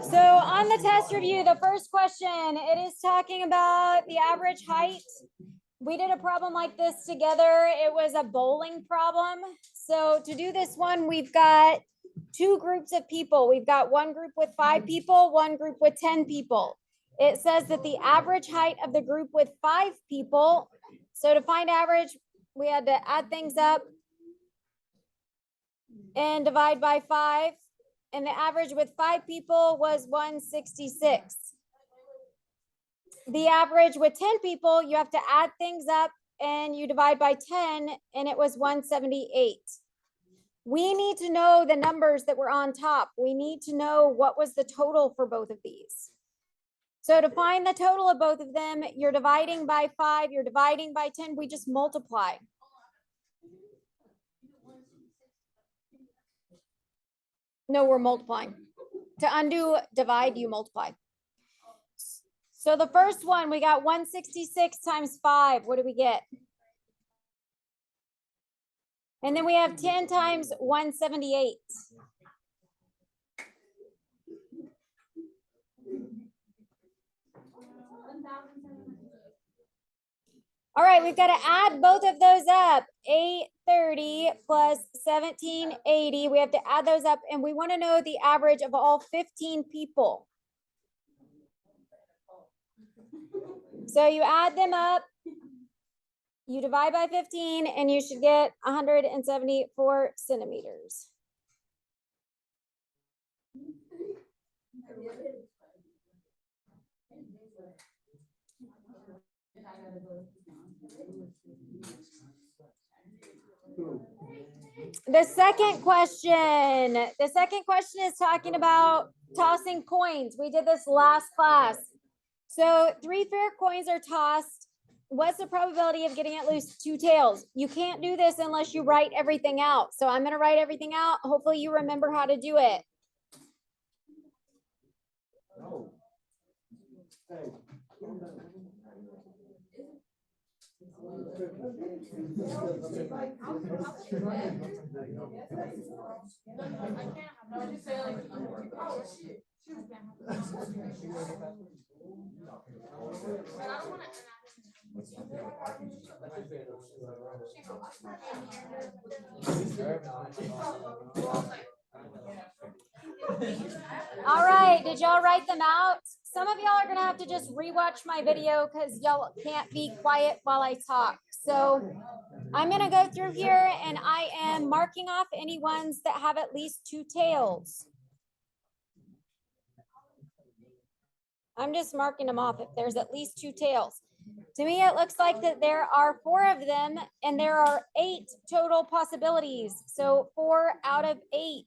So on the test review, the first question, it is talking about the average height. We did a problem like this together. It was a bowling problem. So to do this one, we've got two groups of people. We've got one group with 5 people, one group with 10 people. It says that the average height of the group with 5 people. So to find average, we had to add things up and divide by 5. And the average with 5 people was 166. The average with 10 people, you have to add things up and you divide by 10, and it was 178. We need to know the numbers that were on top. We need to know what was the total for both of these. So to find the total of both of them, you're dividing by 5, you're dividing by 10, we just multiply. No, we're multiplying. To undo divide, you multiply. So the first one, we got 166 times 5. What do we get? And then we have 10 times 178. All right, we've got to add both of those up. 830 plus 1780. We have to add those up, and we want to know the average of all 15 people. So you add them up, you divide by 15, and you should get 174 centimeters. The second question is talking about tossing coins. We did this last class. So 3 fair coins are tossed. What's the probability of getting at least 2 tails? You can't do this unless you write everything out. So I'm going to write everything out. Hopefully you remember how to do it. All right, did y'all write them out? Some of y'all are gonna have to just rewatch my video because y'all can't be quiet while I talk. So I'm gonna go through here and I am marking off any ones that have at least 2 tails. I'm just marking them off if there's at least 2 tails. To me, it looks like that there are 4 of them and there are 8 total possibilities. So 4 out of 8.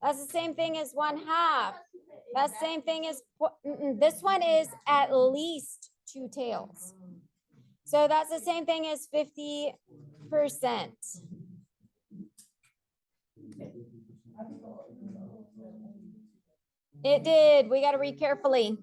That's the same thing as 1/2. That's the same thing as, this one is at least 2 tails. So that's the same thing as 50%. It did. We got to read carefully.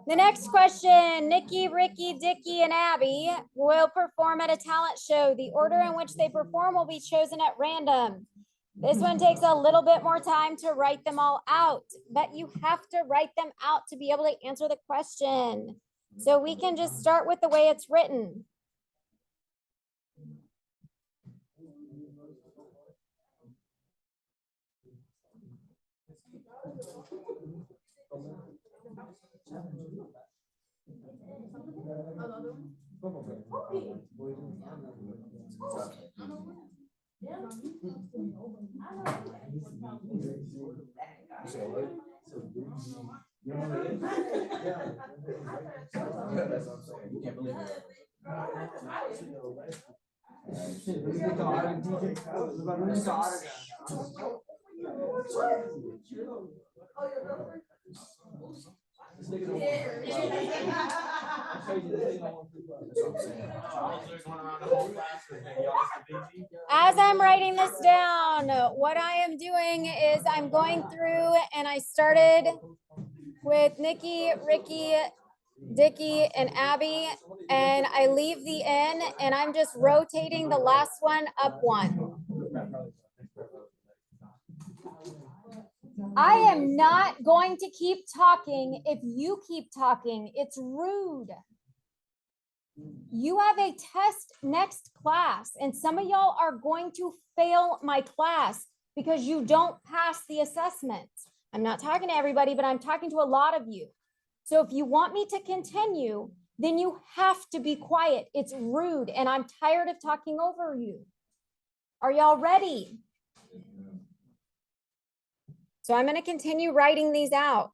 The next question, Nikki, Ricky, Dickie, and Abby will perform at a talent show. The order in which they perform will be chosen at random. This one takes a little bit more time to write them all out, but you have to write them out to be able to answer the question. So we can just start with the way it's written. As I'm writing this down, what I am doing is I'm going through and I started with Nikki, Ricky, Dickie, and Abby, and I leave the N and I'm just rotating the last one up one. I am not going to keep talking if you keep talking. It's rude. You have a test next class, and some of y'all are going to fail my class because you don't pass the assessments. I'm not talking to everybody, but I'm talking to a lot of you. So if you want me to continue, then you have to be quiet. It's rude, and I'm tired of talking over you. Are y'all ready? So I'm going to continue writing these out.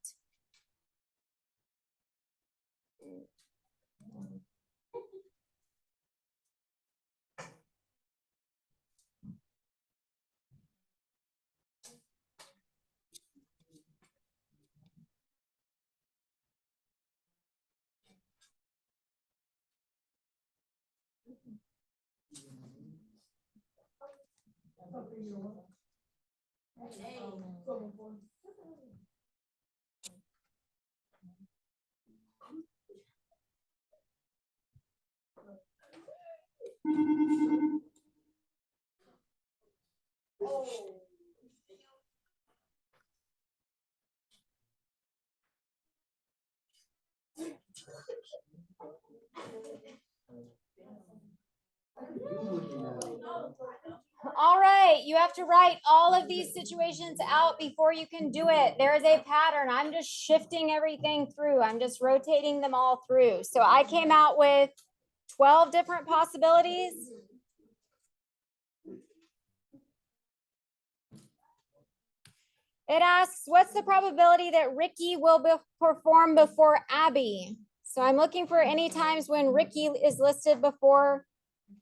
All right, you have to write all of these situations out before you can do it. There is a pattern. I'm just shifting everything through. I'm just rotating them all through. So I came out with 12 different possibilities. It asks, what's the probability that Ricky will perform before Abby? So I'm looking for any times when Ricky is listed before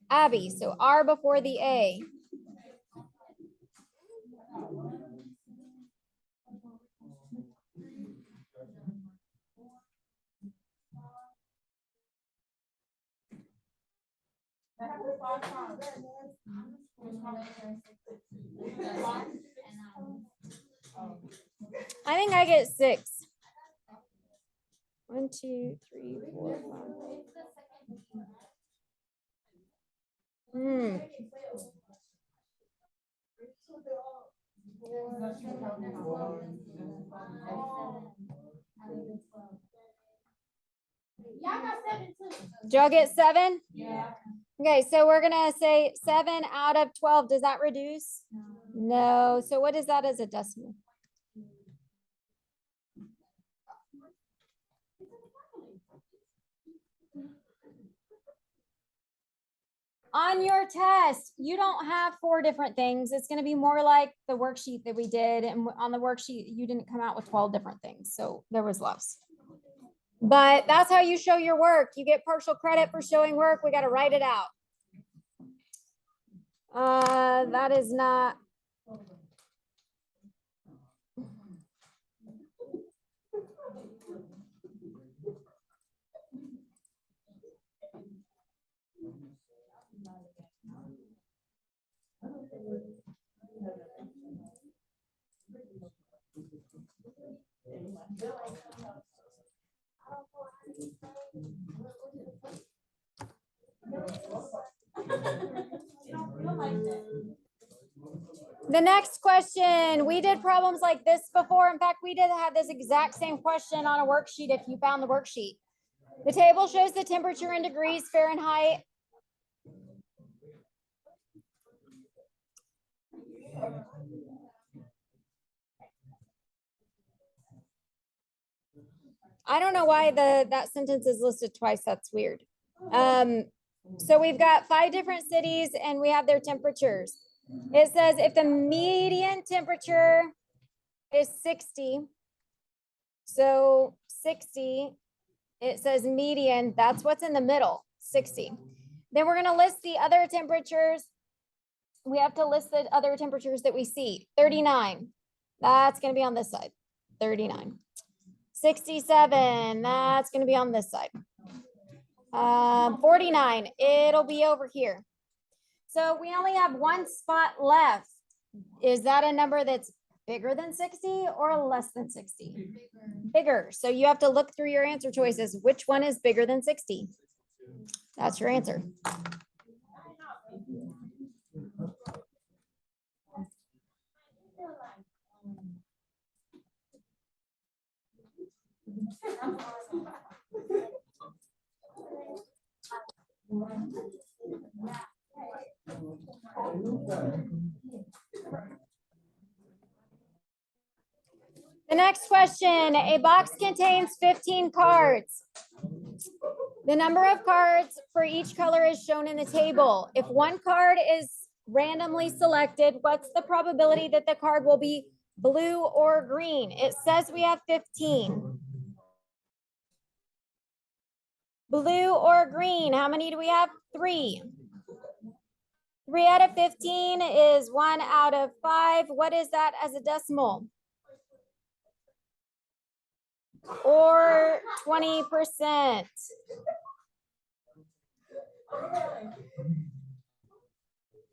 Abby. So R before the A. I think I get 6. 1, 2, 3, 4, 5. Did y'all get 7? Yeah. Okay, so we're gonna say 7 out of 12. Does that reduce? No. So what is that as a decimal? On your test, you don't have 4 different things. It's going to be more like the worksheet that we did. And on the worksheet, you didn't come out with 12 different things. So there was less. But that's how you show your work. You get partial credit for showing work. We got to write it out. That is not. The next question, we did problems like this before. In fact, we did have this exact same question on a worksheet if you found the worksheet. The table shows the temperature in degrees Fahrenheit. I don't know why that sentence is listed twice. That's weird. So we've got 5 different cities and we have their temperatures. It says if the median temperature is 60, so 60, it says median, that's what's in the middle, 60. Then we're gonna list the other temperatures. We have to list the other temperatures that we see. 39, that's gonna be on this side, 39. 67, that's gonna be on this side. 49, it'll be over here. So we only have one spot left. Is that a number that's bigger than 60 or less than 60? Bigger. So you have to look through your answer choices. Which one is bigger than 60? That's your answer. The next question, a box contains 15 cards. The number of cards for each color is shown in the table. If one card is randomly selected, what's the probability that the card will be blue or green? It says we have 15. Blue or green, how many do we have? 3. 3 out of 15 is 1 out of 5. What is that as a decimal? Or 20%.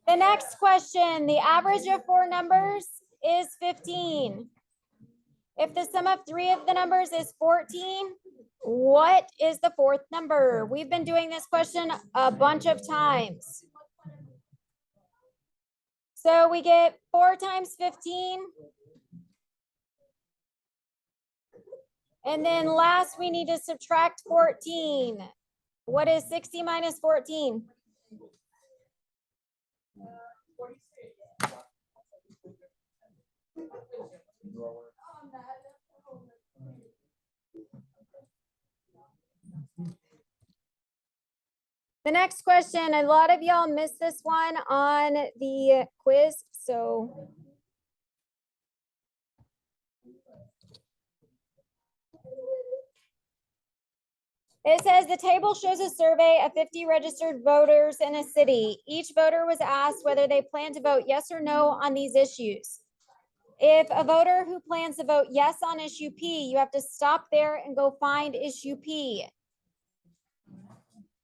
The next question, the average of 4 numbers is 15. If the sum of 3 of the numbers is 14, what is the 4th number? We've been doing this question a bunch of times. So we get 4 times 15. And then last, we need to subtract 14. What is 60 minus 14? The next question, a lot of y'all missed this one on the quiz, so. It says the table shows a survey of 50 registered voters in a city. Each voter was asked whether they plan to vote yes or no on these issues. If a voter who plans to vote yes on issue P, you have to stop there and go find issue P.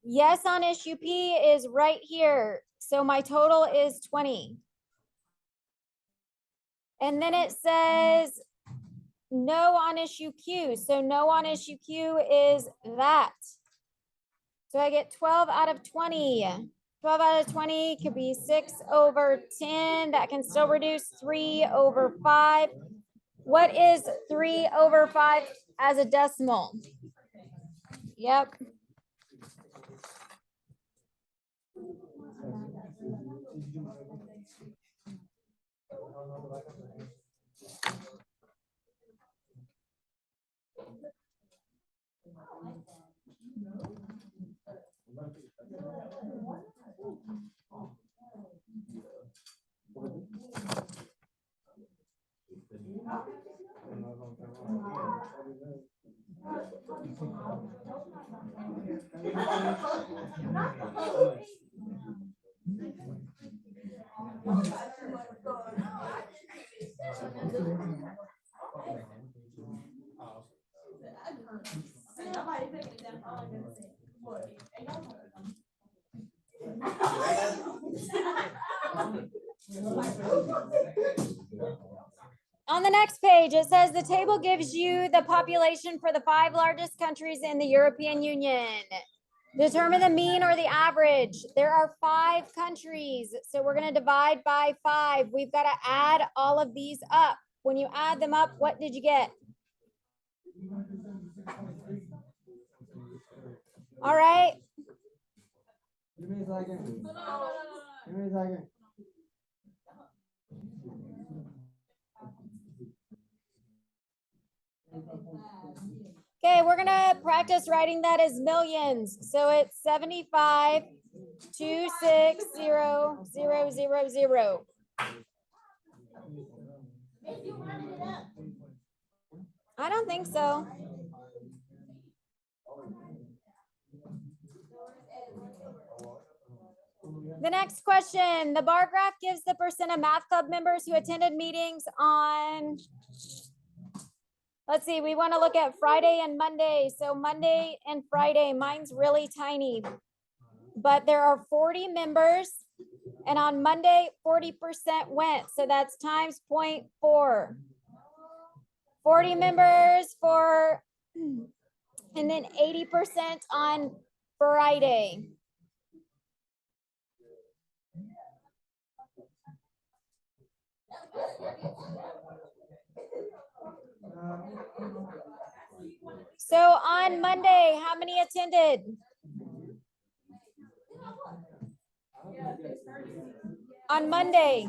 Yes on issue P is right here. So my total is 20. And then it says no on issue Q. So no on issue Q is that. So I get 12 out of 20. 12 out of 20 could be 6 over 10. That can still reduce 3 over 5. What is 3 over 5 as a decimal? Yep. On the next page, it says the table gives you the population for the 5 largest countries in the European Union. Determine the mean or the average. There are 5 countries, so we're going to divide by 5. We've got to add all of these up. When you add them up, what did you get? All right. Give me a second. Give me a second. Okay, we're gonna practice writing that as millions. So it's 75, 2, 6, 0, 0, 0, 0. I don't think so. The next question, the bar graph gives the percent of math club members who attended meetings on, let's see, we want to look at Friday and Monday. So Monday and Friday, mine's really tiny, but there are 40 members And on Monday, 40% went. So that's times 0.4. 40 members for, and then 80% on Friday. So on Monday, how many attended? On Monday.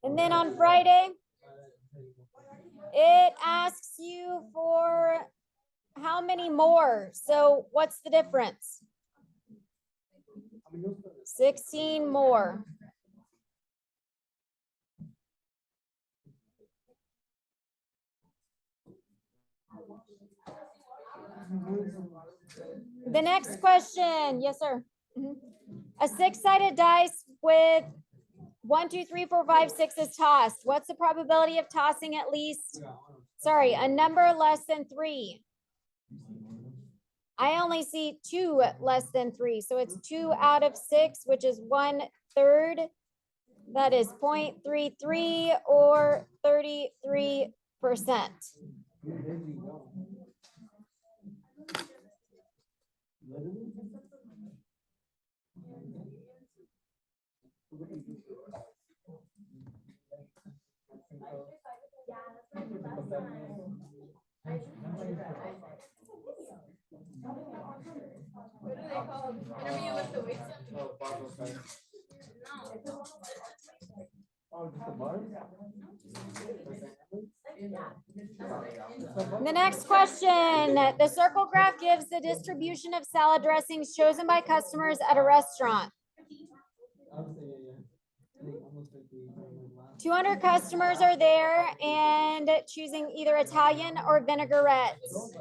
And then on Friday, it asks you for how many more. So what's the difference? 16 more. The next question, yes, sir. A six-sided dice with 1, 2, 3, 4, 5, 6 is tossed. What's the probability of tossing at least, sorry, a number less than 3? I only see 2 less than 3. So it's 2 out of 6, which is 1/3. That is 0.33 or 33%. The next question, the circle graph gives the distribution of salad dressings chosen by customers at a restaurant. 200 customers are there and choosing either Italian or vinaigrettes.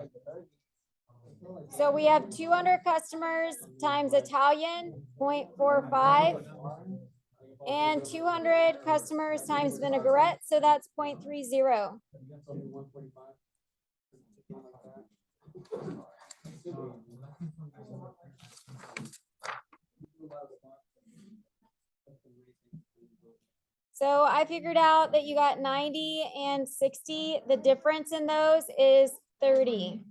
So we have 200 customers times Italian, 0.45, and 200 customers times vinaigrette, so that's 0.30. So I figured out that you got 90 and 60. The difference in those is 30.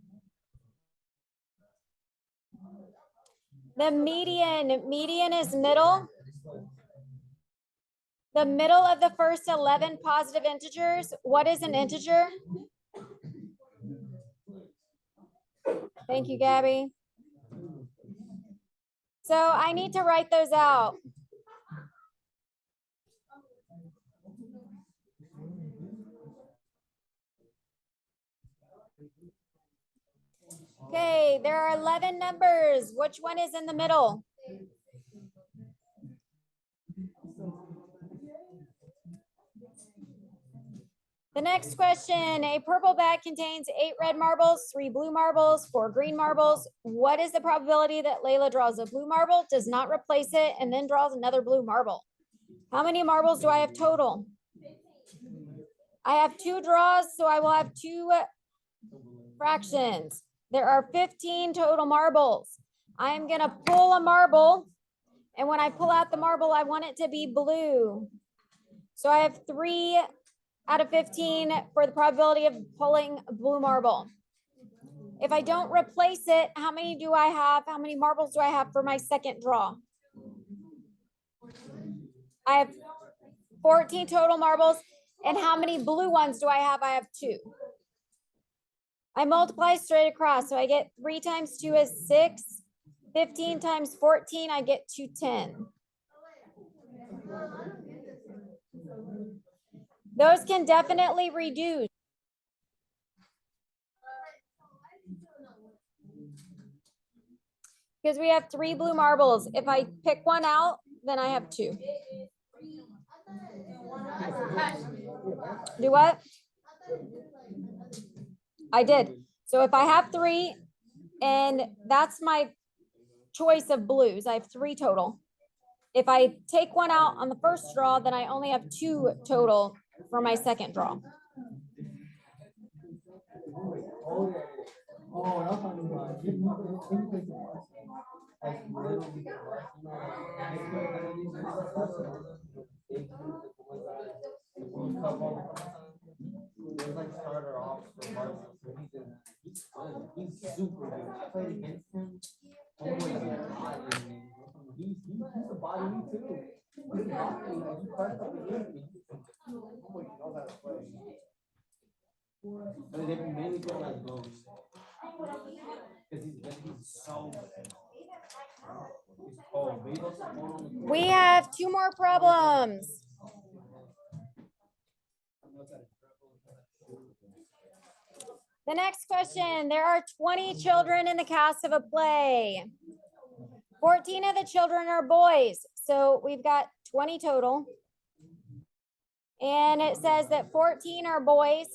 The median is middle. The middle of the first 11 positive integers. What is an integer? Thank you, Gabby. So I need to write those out. Okay, there are 11 numbers. Which one is in the middle? The next question, a purple bag contains 8 red marbles, 3 blue marbles, 4 green marbles. What is the probability that Layla draws a blue marble, does not replace it, and then draws another blue marble? How many marbles do I have total? I have 2 draws, so I will have 2 fractions. There are 15 total marbles. I am gonna pull a marble, and when I pull out the marble, I want it to be blue. So I have 3 out of 15 for the probability of pulling a blue marble. If I don't replace it, how many do I have? How many marbles do I have for my second draw? I have 14 total marbles. And how many blue ones do I have? I have 2. I multiply straight across. So I get 3 times 2 is 6. 15 times 14, I get 210. Those can definitely reduce. Because we have 3 blue marbles. If I pick one out, then I have 2. Do what? I did. So if I have 3, and that's my choice of blues, I have 3 total. If I take one out on the first draw, then I only have 2 total for my second draw. like literally, you know, like, they put none of these in the stuff, so they put the ones that the World Cup all the time. They like starter off for Barca, so he's in that. He's good. He's super good. I played against him. Homeboy's a god, man. He's a body me too. He's a body. Like, he pressed up against me. Homeboy knows how to play. But they mainly put him as goals. Because he's so good. He's cold. But he looks like more on the court. We have two more problems. The next question, there are 20 children in the cast of a play. 14 of the children are boys. So we've got 20 total. And it says that 14 are boys.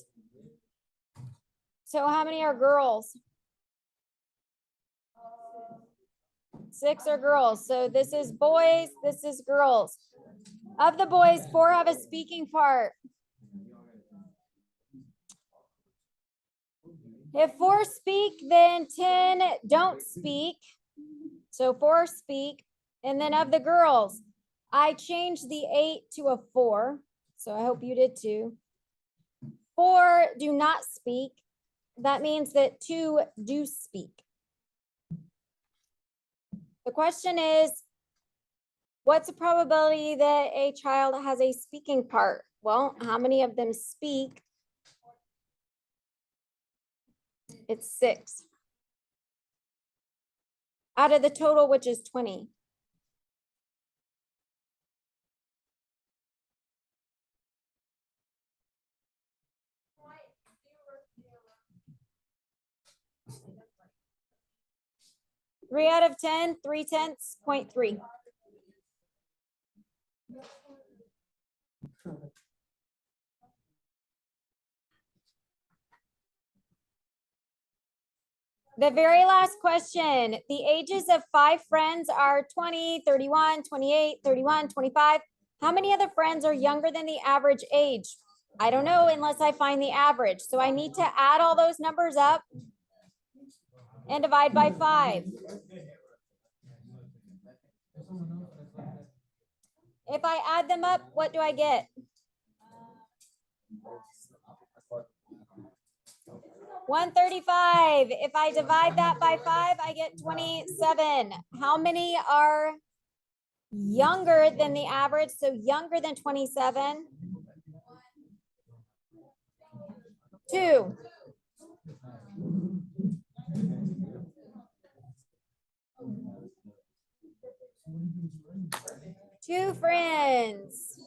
So how many are girls? 6 are girls. So this is boys, this is girls. Of the boys, 4 have a speaking part. If 4 speak, then 10 don't speak. So 4 speak. And then of the girls, I changed the 8 to a 4. So I hope you did too. 4 do not speak. That means that 2 do speak. The question is, what's the probability that a child has a speaking part? Well, how many of them speak? It's 6. Out of the total, which is 20. Three out of 10, 3/10, 0.3. The very last question. The ages of 5 friends are 20, 31, 28, 31, 25. How many of the friends are younger than the average age? I don't know unless I find the average. So I need to add all those numbers up and divide by 5. If I add them up, what do I get? 135. If I divide that by 5, I get 27. How many are younger than the average? So younger than 27. 2. 2 friends.